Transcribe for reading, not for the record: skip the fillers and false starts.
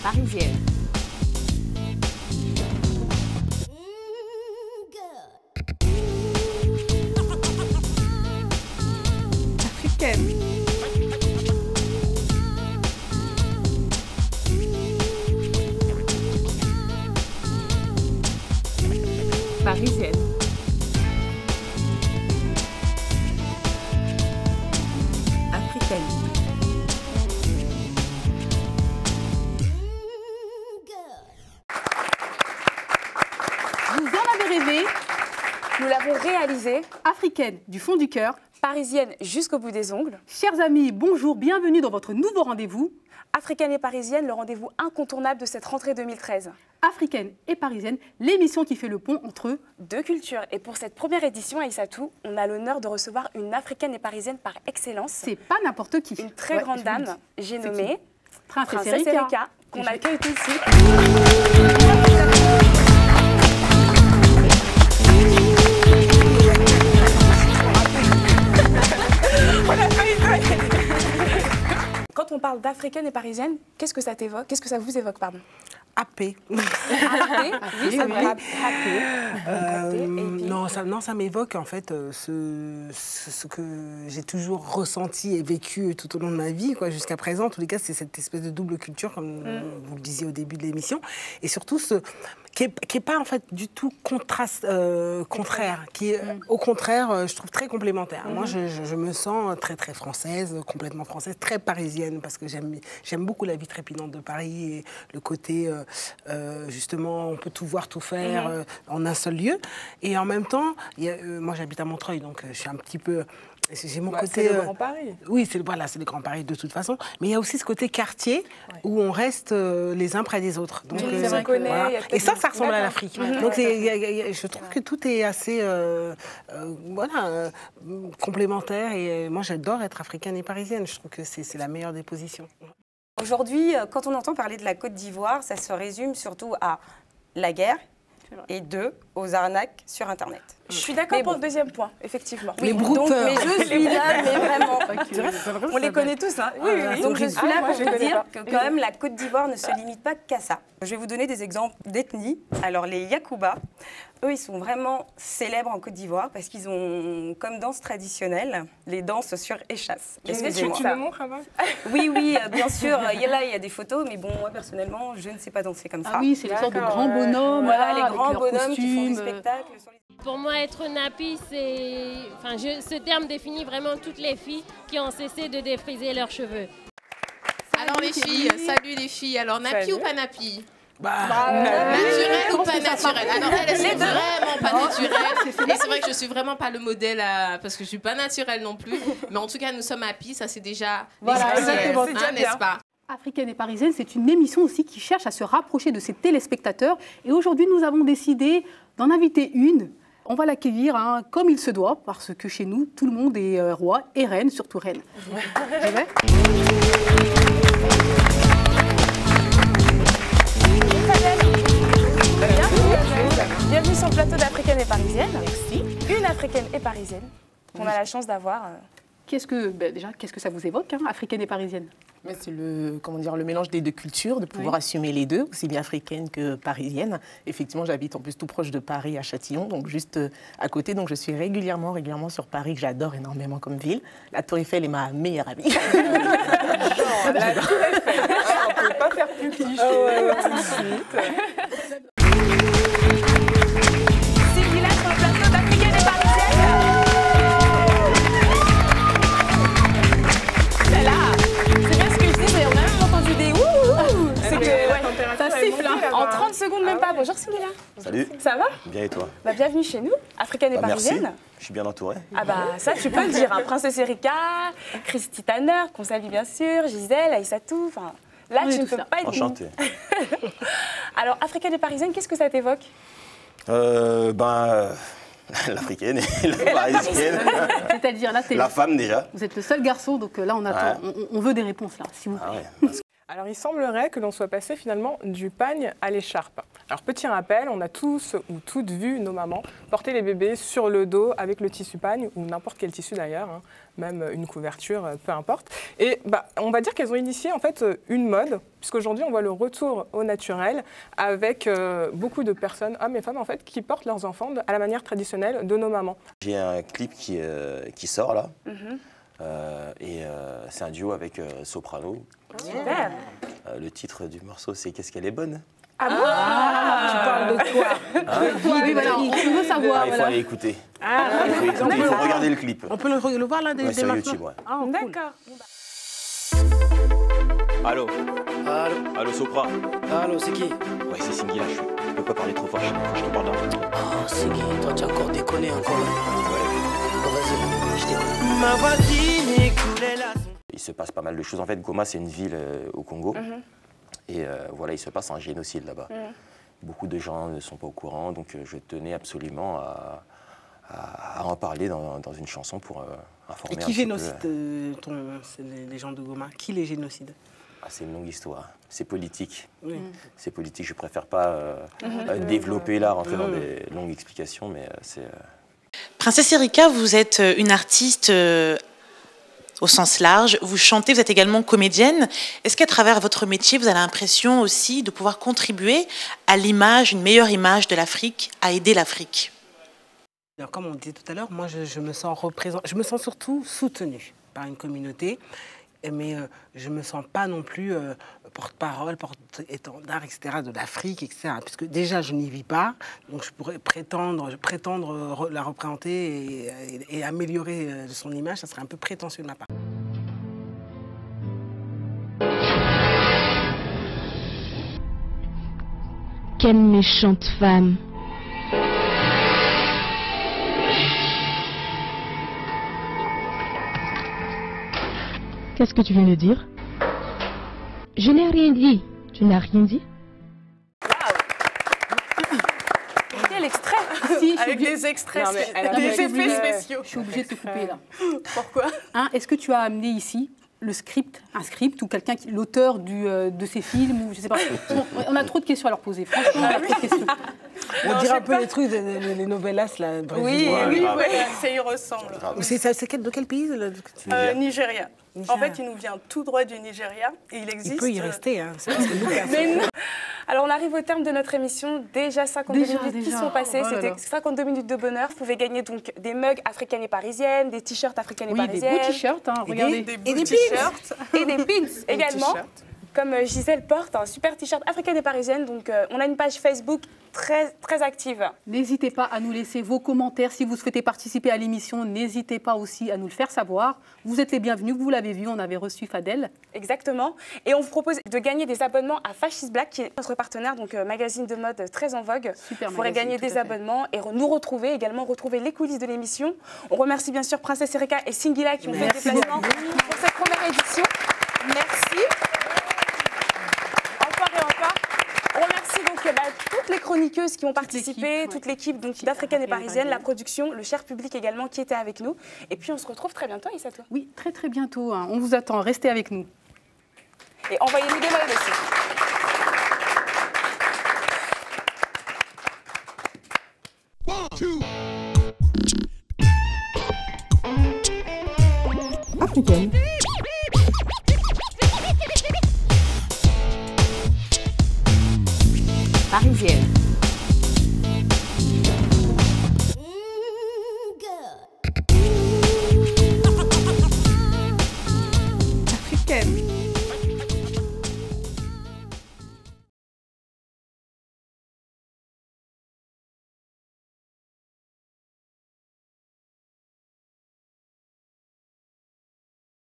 parisienne. Africaine. Parisienne. Africaine. Vous en avez rêvé? Nous l'avons réalisé. Africaine du fond du cœur. Parisienne jusqu'au bout des ongles. Chers amis, bonjour, bienvenue dans votre nouveau rendez-vous. Africaine et parisienne, le rendez-vous incontournable de cette rentrée 2013. Africaine et parisienne, l'émission qui fait le pont entre deux cultures. Et pour cette première édition, Aïssatou, on a l'honneur de recevoir une africaine et parisienne par excellence. C'est pas n'importe qui. Une très grande dame, j'ai nommé Princesse Erika, qu'on accueille tout de suite. Quand on parle d'africaine et parisienne, qu'est-ce que ça t'évoque? Qu'est-ce que ça vous évoque, pardon? Happé. Oui, ça me non, ça m'évoque en fait ce que j'ai toujours ressenti et vécu tout au long de ma vie, jusqu'à présent. En tous les cas, c'est cette espèce de double culture, comme vous le disiez au début de l'émission, et surtout qui est pas en fait du tout contraire, qui est au contraire, je trouve très complémentaire. Moi, je me sens très très française, complètement française, très parisienne, parce que j'aime beaucoup la vie trépidante de Paris et le côté justement, on peut tout voir, tout faire en un seul lieu. Et en même temps, moi j'habite à Montreuil, donc je suis un petit peu... J'ai mon côté... C'est le Grand Paris. Oui, c'est le Grand Paris de toute façon. Mais il y a aussi ce côté quartier où on reste les uns près des autres. Donc, voilà. Et ça ressemble à l'Afrique. Donc je trouve que tout est assez complémentaire. Et moi, j'adore être africaine et parisienne. Je trouve que c'est la meilleure des positions. Aujourd'hui, quand on entend parler de la Côte d'Ivoire, ça se résume surtout à la guerre et aux arnaques sur Internet. Je suis d'accord pour le deuxième point, effectivement. Les brouteurs. Mais je suis là, mais vraiment. On les connaît tous, hein. Oui. Donc je suis là pour vous dire que quand même la Côte d'Ivoire ne se limite pas qu'à ça. Je vais vous donner des exemples d'ethnies. Alors les Yakuba, eux, ils sont vraiment célèbres en Côte d'Ivoire parce qu'ils ont comme danse traditionnelle les danses sur échasse. Excusez-moi. Tu me montres avant? Oui, bien sûr. Il y a des photos, mais bon, moi personnellement, je ne sais pas danser comme ça. Ah oui, c'est les sortes de grands bonhommes. Voilà, les grands bonhommes qui font des spectacles. Pour moi, être nappie, ce terme définit vraiment toutes les filles qui ont cessé de défriser leurs cheveux. Alors les filles, salut les filles. Alors nappie ou pas nappie? Naturel ou pas naturel? Alors elle est vraiment pas naturelle. Et c'est vrai que je suis vraiment pas le modèle parce que je suis pas naturelle non plus. Mais en tout cas, nous sommes happy, ça c'est déjà n'est-ce pas? Africaine et parisienne, c'est une émission aussi qui cherche à se rapprocher de ses téléspectateurs. Et aujourd'hui, nous avons décidé d'en inviter une. On va l'accueillir comme il se doit, parce que chez nous, tout le monde est roi et reine, surtout reine. Bienvenue sur le plateau d'Africaine et parisienne. Merci. Une africaine et parisienne qu'on a la chance d'avoir. Qu'est-ce que ça vous évoque, africaine et parisienne? C'est le mélange des deux cultures, de pouvoir assumer les deux, aussi bien africaine que parisienne. Effectivement, j'habite en plus tout proche de Paris, à Châtillon, donc juste à côté. Donc je suis régulièrement sur Paris, que j'adore énormément comme ville. La Tour Eiffel est ma meilleure amie. La Tour Eiffel, on ne peut pas faire plus cliché tout de suite. En 30 secondes, même pas. Bonjour Sylvia. Salut. Ça va? Bien et toi? Bienvenue chez nous, africaine et parisienne. Merci, je suis bien entourée. Ça tu peux le dire. Princesse Erika, Christy Tanner, qu'on salue bien sûr, Gisèle, Aïssatou. Là, tu ne peux pas être... Enchanté. Alors, africaine et parisienne, qu'est-ce que ça t'évoque? L'africaine et la parisienne. C'est-à-dire, là, la femme déjà. Vous êtes le seul garçon, donc là, on attend. On veut des réponses, là, s'il vous plaît. Alors, il semblerait que l'on soit passé finalement du pagne à l'écharpe. Alors, petit rappel, on a tous ou toutes vu nos mamans porter les bébés sur le dos avec le tissu pagne ou n'importe quel tissu d'ailleurs, hein, même une couverture, peu importe. Et on va dire qu'elles ont initié en fait une mode, puisqu'aujourd'hui on voit le retour au naturel avec beaucoup de personnes, hommes et femmes en fait, qui portent leurs enfants à la manière traditionnelle de nos mamans. J'ai un clip qui sort là, et c'est un duo avec Soprano. Super. Le titre du morceau c'est Qu'est-ce qu'elle est bonne. Tu parles de quoi? Oui, voilà, on veut savoir. Il faut aller écouter. Il faut regarder le clip. On peut le voir là dès sur maintenant. YouTube, ouais. Ah, cool. D'accord. Allô. Allô Sopra. Allô, c'est qui? Ouais, c'est Singila, je peux pas parler trop fort, je te parle là. Oh, c'est qui? Toi, tu as encore déconné encore là. Ouais. Oh, vas-y, je t'écoute. Ma voisine écoulait la... Il se passe pas mal de choses. En fait, Goma, c'est une ville au Congo. Et voilà, il se passe un génocide là-bas. Beaucoup de gens ne sont pas au courant, donc je tenais absolument à en parler dans une chanson pour informer. Et qui génocide les gens de Goma? Qui les génocide? C'est une longue histoire. C'est politique. Oui. C'est politique. Je préfère pas développer là, rentrer dans des longues explications, mais c'est... Princesse Erika, vous êtes une artiste au sens large. Vous chantez, vous êtes également comédienne. Est-ce qu'à travers votre métier, vous avez l'impression aussi de pouvoir contribuer à l'image, une meilleure image de l'Afrique, à aider l'Afrique? Alors, comme on disait tout à l'heure, moi je me sens je me sens surtout soutenue par une communauté, mais je ne me sens pas non plus porte-parole, porte-étendard, etc. de l'Afrique, etc. Puisque déjà je n'y vis pas, donc je pourrais prétendre la représenter et améliorer son image, ça serait un peu prétentieux de ma part. Quelle méchante femme! Qu'est-ce que tu viens de dire? Je n'ai rien dit. Tu n'as rien dit? Quel extrait? Si, avec des extraits, des effets spéciaux. Je suis obligée de te couper là. Pourquoi? Est-ce que tu as amené ici un script ou quelqu'un, l'auteur de ces films ou je sais pas. On a trop de questions à leur poser. Franchement, on a trop de questions. On dirait un peu les trucs, les novellas là. Oui, ça y ressemble. C'est de quel pays Nigeria. En fait, il nous vient tout droit du Nigeria et il existe. Il peut y rester, hein. Mais non. Alors, on arrive au terme de notre émission. Déjà 52 minutes qui sont passées. C'était 52 minutes de bonheur. Vous pouvez gagner donc des mugs africaines et parisiennes, des t-shirts africaines et parisiennes. Des beaux t-shirts, hein, regardez. Des t-shirts. Et des pins également. Comme Gisèle porte un super t-shirt africaine et parisienne. Donc, on a une page Facebook très, très active. N'hésitez pas à nous laisser vos commentaires. Si vous souhaitez participer à l'émission, n'hésitez pas aussi à nous le faire savoir. Vous êtes les bienvenus. Vous l'avez vu, on avait reçu Fadel. Exactement. Et on vous propose de gagner des abonnements à Fashion Black, qui est notre partenaire, donc magazine de mode très en vogue. Super. Vous pourrez gagner des abonnements et nous retrouver, également retrouver les coulisses de l'émission. On remercie bien sûr Princesse Erika et Singila qui ont fait le déplacement pour cette première édition. Merci. Toutes les chroniqueuses qui ont participé, toute l'équipe d'Africaine et Parisienne, la production, le cher public également qui était avec nous. Et puis on se retrouve très bientôt, Aïssatou. Oui, très très bientôt. On vous attend, restez avec nous. Et envoyez-nous des mails aussi. Africaine. Parisienne.